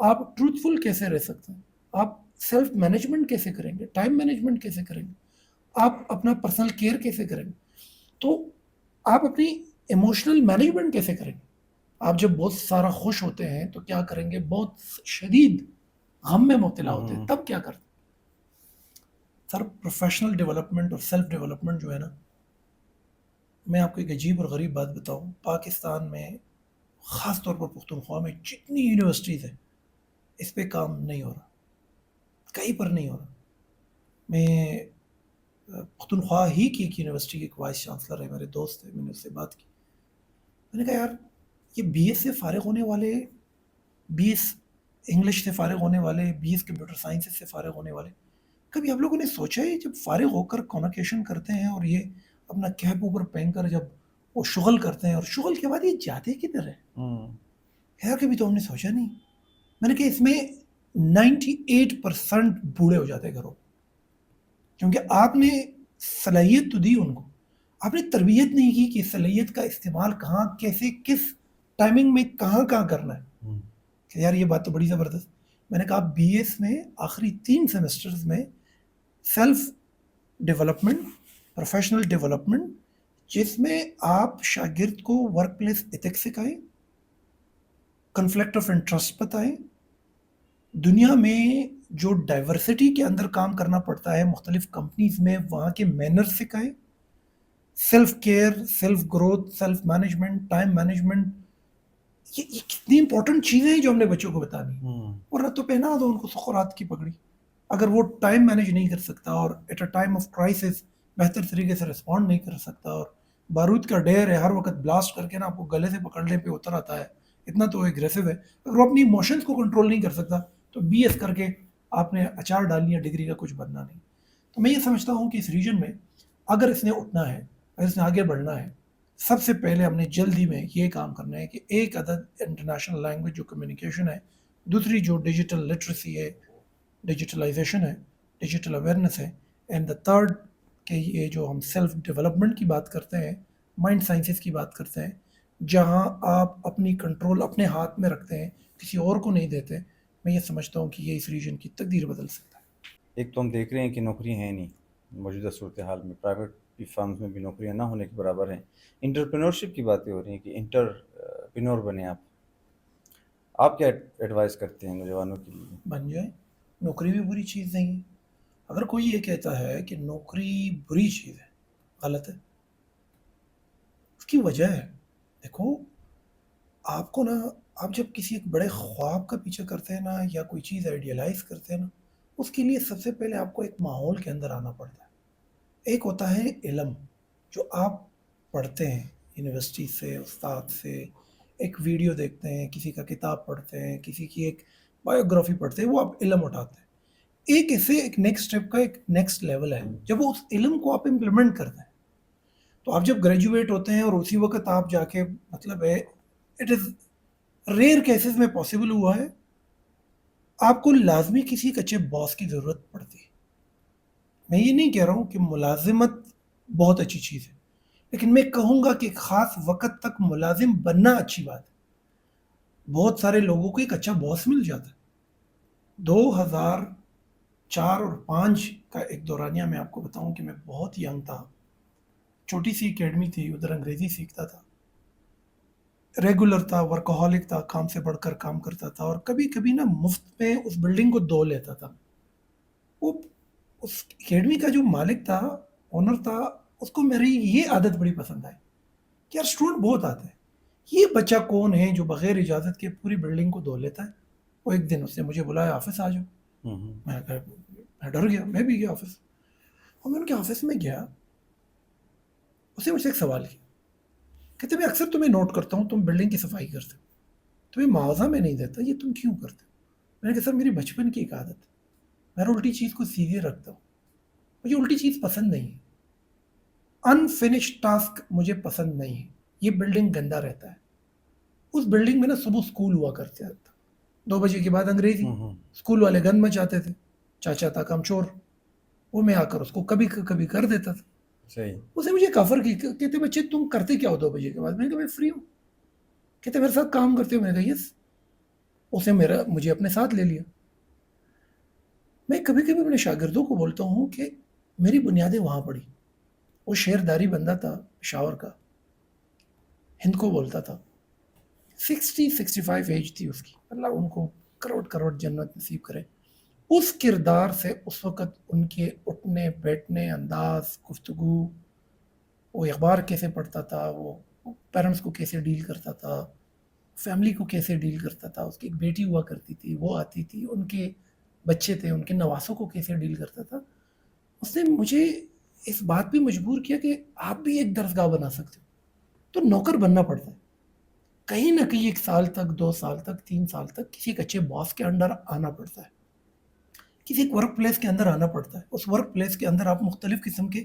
آپ ٹروتھفل کیسے رہ سکتے ہیں, آپ سیلف مینجمنٹ کیسے کریں گے, ٹائم مینجمنٹ کیسے کریں گے, آپ اپنا پرسنل کیئر کیسے کریں گے, تو آپ اپنی ایموشنل مینجمنٹ کیسے کریں گے. آپ جب بہت سارا خوش ہوتے ہیں تو کیا کریں گے, بہت شدید غم میں مبتلا ہوتے ہیں تب کیا کرتے ہیں. سر پروفیشنل ڈیولپمنٹ اور سیلف ڈیولپمنٹ جو ہے نا, میں آپ کو ایک عجیب اور غریب بات بتاؤں, پاکستان میں خاص طور پر پختونخوا میں جتنی یونیورسٹیز ہیں اس پہ کام نہیں ہو رہا, کہیں پر نہیں ہو رہا. میں پختونخوا ہی کی ایک یونیورسٹی کے ایک وائس چانسلر ہے, میرے دوست ہے, میں نے اس سے بات کی. میں نے کہا یار یہ بی ایس سے فارغ ہونے والے, بی ایس انگلش سے فارغ ہونے والے, بی ایس کمپیوٹر سائنس سے فارغ ہونے والے, کبھی آپ لوگوں نے سوچا ہے جب فارغ ہو کر کانوکیشن کرتے ہیں اور یہ اپنا کیپ اوپر پہن کر جب وہ شغل کرتے ہیں, اور شغل کے بعد یہ جاتے کدھر ہے خیر کبھی تو ہم نے سوچا نہیں. میں نے کہا اس میں 98% بوڑھے ہو جاتے ہیں گھروں, کیونکہ آپ نے صلاحیت تو دی ان کو, آپ نے تربیت نہیں کی کہ صلاحیت کا استعمال کہاں کیسے کس ٹائمنگ میں کہاں کرنا ہے. کہ یار یہ بات تو بڑی زبردست. میں نے کہا بی ایس میں آخری 3 سیمسٹرز میں سیلف ڈیولپمنٹ, پروفیشنل ڈیولپمنٹ, جس میں آپ شاگرد کو ورک پلیس ایتھکس سکھائیں, کنفلکٹ آف انٹرسٹ بتائیں, دنیا میں جو ڈائیورسٹی کے اندر کام کرنا پڑتا ہے مختلف کمپنیز میں وہاں کے مینر سکھائیں, self care, self growth, self management, time management, یہ کتنی امپورٹنٹ چیزیں ہیں جو ہم نے بچوں کو بتانی. اور نہ تو پہنا دو ان کو سقراط کی پگڑی. اگر وہ ٹائم مینیج نہیں کر سکتا اور at a time of crisis بہتر طریقے سے رسپونڈ نہیں کر سکتا, اور بارود کا ڈیر ہے ہر وقت بلاسٹ کر کے نا آپ کو گلے سے پکڑنے پہ اتر آتا ہے, اتنا تو ایگریسو ہے, اگر وہ اپنی ایموشنز کو کنٹرول نہیں کر سکتا تو بی ایس کر کے آپ نے اچار ڈال لیا, ڈگری کا کچھ بننا نہیں. تو میں یہ سمجھتا ہوں کہ اس ریجن میں اگر اس نے اٹھنا ہے, اگر اس نے آگے بڑھنا ہے, سب سے پہلے ہم نے جلدی میں یہ کام کرنا ہے کہ ایک عدد انٹرنیشنل لینگویج جو کمیونیکیشن ہے, دوسری جو ڈیجیٹل لٹریسی ہے, ڈیجیٹلائزیشن ہے, ڈیجیٹل اویئرنیس ہے, اینڈ دا تھرڈ کہ یہ جو ہم سیلف ڈیولپمنٹ کی بات کرتے ہیں, مائنڈ سائنسز کی بات کرتے ہیں, جہاں آپ اپنی کنٹرول اپنے ہاتھ میں رکھتے ہیں, کسی اور کو نہیں دیتے. میں یہ سمجھتا ہوں کہ یہ اس ریجن کی تقدیر بدل سکتا ہے. ایک تو ہم دیکھ رہے ہیں کہ نوکری ہیں نہیں موجودہ صورتحال میں, پرائیویٹ فرمز میں بھی نوکریاں نہ ہونے کے برابر ہیں. انٹرپرینورشپ کی باتیں ہو رہی ہیں کہ انٹرپرینور بنیں آپ کیا ایڈوائز کرتے ہیں نوجوانوں کے لیے؟ بن جائے. نوکری بھی بری چیز نہیں ہے. اگر کوئی یہ کہتا ہے کہ نوکری بری چیز ہے, غلط ہے. اس کی وجہ ہے, دیکھو آپ کو نا, آپ جب کسی ایک بڑے خواب کا پیچھے کرتے ہیں نا, یا کوئی چیز آئیڈیلائز کرتے ہیں نا, اس کے لیے سب سے پہلے آپ کو ایک ماحول کے اندر آنا پڑتا ہے. ایک ہوتا ہے علم جو آپ پڑھتے ہیں یونیورسٹی سے, استاد سے, ایک ویڈیو دیکھتے ہیں, کسی کا کتاب پڑھتے ہیں, کسی کی ایک بایوگرافی پڑھتے ہیں, وہ آپ علم اٹھاتے ہیں. ایک اسے ایک نیکسٹ اسٹیپ کا ایک نیکسٹ لیول ہے جب وہ اس علم کو آپ امپلیمنٹ کرتے ہیں. تو آپ جب گریجویٹ ہوتے ہیں اور اسی وقت آپ جا کے, مطلب ہے اٹ از ریئر کیسز میں پاسبل ہوا ہے, آپ کو لازمی کسی ایک اچھے باس کی ضرورت پڑتی ہے. میں یہ نہیں کہہ رہا ہوں کہ ملازمت بہت اچھی چیز ہے, لیکن میں کہوں گا کہ ایک خاص وقت تک ملازم بننا اچھی بات ہے. بہت سارے لوگوں کو ایک اچھا باس مل جاتا ہے. 2004 اور 5 کا ایک دورانیہ میں آپ کو بتاؤں کہ میں بہت ینگ تھا, چھوٹی سی اکیڈمی تھی, ادھر انگریزی سیکھتا تھا, ریگولر تھا, ورکہولک تھا, کام سے بڑھ کر کام کرتا تھا, اور کبھی کبھی نا مفت میں اس بلڈنگ کو دو لیتا تھا. وہ اس اکیڈمی کا جو مالک تھا, اونر تھا, اس کو میری یہ عادت بڑی پسند آئی کہ یار اسٹوڈنٹ بہت آتے ہیں, یہ بچہ کون ہے جو بغیر اجازت کے پوری بلڈنگ کو دو لیتا ہے. وہ ایک دن اس نے مجھے بلایا, آفس آ جاؤ. میں ڈر گیا, میں بھی گیا آفس, اور میں ان کے آفس میں گیا. اس نے مجھ سے ایک سوال کیا, کہتے میں اکثر تمہیں نوٹ کرتا ہوں تم بلڈنگ کی صفائی کرتے ہو, تمہیں معاوضہ میں نہیں دیتا, یہ تم کیوں کرتے ہو؟ میں نے کہا سر میری بچپن کی ایک عادت ہے, میں الٹی چیز کو سیدھے رکھتا ہوں, مجھے الٹی چیز پسند نہیں ہے, انفنشڈ ٹاسک مجھے پسند نہیں ہے. یہ بلڈنگ گندا رہتا ہے. اس بلڈنگ میں نا صبح اسکول ہوا کرتے تھا, 2 بجے کے بعد انگریزی, اسکول والے گند مچاتے تھے, چاچا تھا کم چور, وہ میں آ کر اس کو کبھی کبھی کر دیتا تھا. صحیح. اسے مجھے کافر کی, کہتے بچے تم کرتے کیا ہو 2 بجے کے بعد؟ میں نے کہا میں فری ہوں. کہتے میرے ساتھ کام کرتے ہو؟ میں نے کہا یس. اسے مجھے اپنے ساتھ لے لیا. میں کبھی کبھی اپنے شاگردوں کو بولتا ہوں کہ میری بنیادیں وہاں پڑی. وہ شیرداری بندہ تھا پشاور کا, ہند کو بولتا تھا, 60-65 ایج تھی اس کی, اللہ ان کو کروڑ جنت نصیب کرے. اس کردار سے اس وقت ان کے اٹھنے بیٹھنے, انداز, گفتگو, وہ اخبار کیسے پڑھتا تھا, وہ پیرنٹس کو کیسے ڈیل کرتا تھا, فیملی کو کیسے ڈیل کرتا تھا, اس کی ایک بیٹی ہوا کرتی تھی, وہ آتی تھی, ان کے بچے تھے, ان کے نواسوں کو کیسے ڈیل کرتا تھا. اس نے مجھے اس بات پہ مجبور کیا کہ آپ بھی ایک درسگاہ بنا سکتے ہو. تو نوکر بننا پڑتا ہے کہیں نہ کہیں, 1 سال تک, 2 سال تک, 3 سال تک کسی ایک اچھے باس کے انڈر آنا پڑتا ہے, کسی ایک ورک پلیس کے اندر آنا پڑتا ہے. اس ورک پلیس کے اندر آپ مختلف قسم کے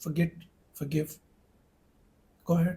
forget, forgive, go ahead।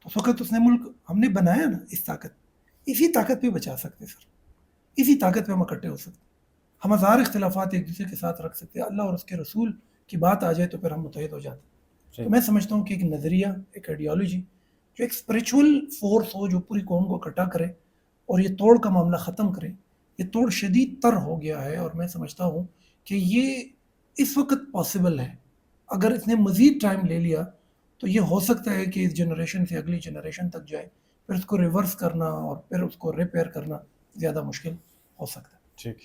تو اس وقت اس نے ملک ہم نے بنایا نا اس طاقت، اسی طاقت پہ بچا سکتے سر، اسی طاقت پہ ہم اکٹھے ہو سکتے. ہم ہزار اختلافات ایک دوسرے کے ساتھ رکھ سکتے ہیں، اللہ اور اس کے رسول کی بات آ جائے تو پھر ہم متحد ہو جاتے ہیں. تو میں سمجھتا ہوں کہ ایک نظریہ، ایک آئیڈیالوجی جو ایک اسپریچول فورس ہو جو پوری قوم کو اکٹھا کرے اور یہ توڑ کا معاملہ ختم کرے. یہ توڑ شدید تر ہو گیا ہے اور میں سمجھتا ہوں کہ یہ اس وقت پاسبل ہے. اگر اس نے مزید ٹائم لے لیا تو یہ ہو سکتا ہے کہ اس جنریشن سے اگلی جنریشن تک جائے، پھر اس کو ریورس کرنا اور پھر اس کو ریپیئر کرنا زیادہ مشکل ہو سکتا ہے. ٹھیک.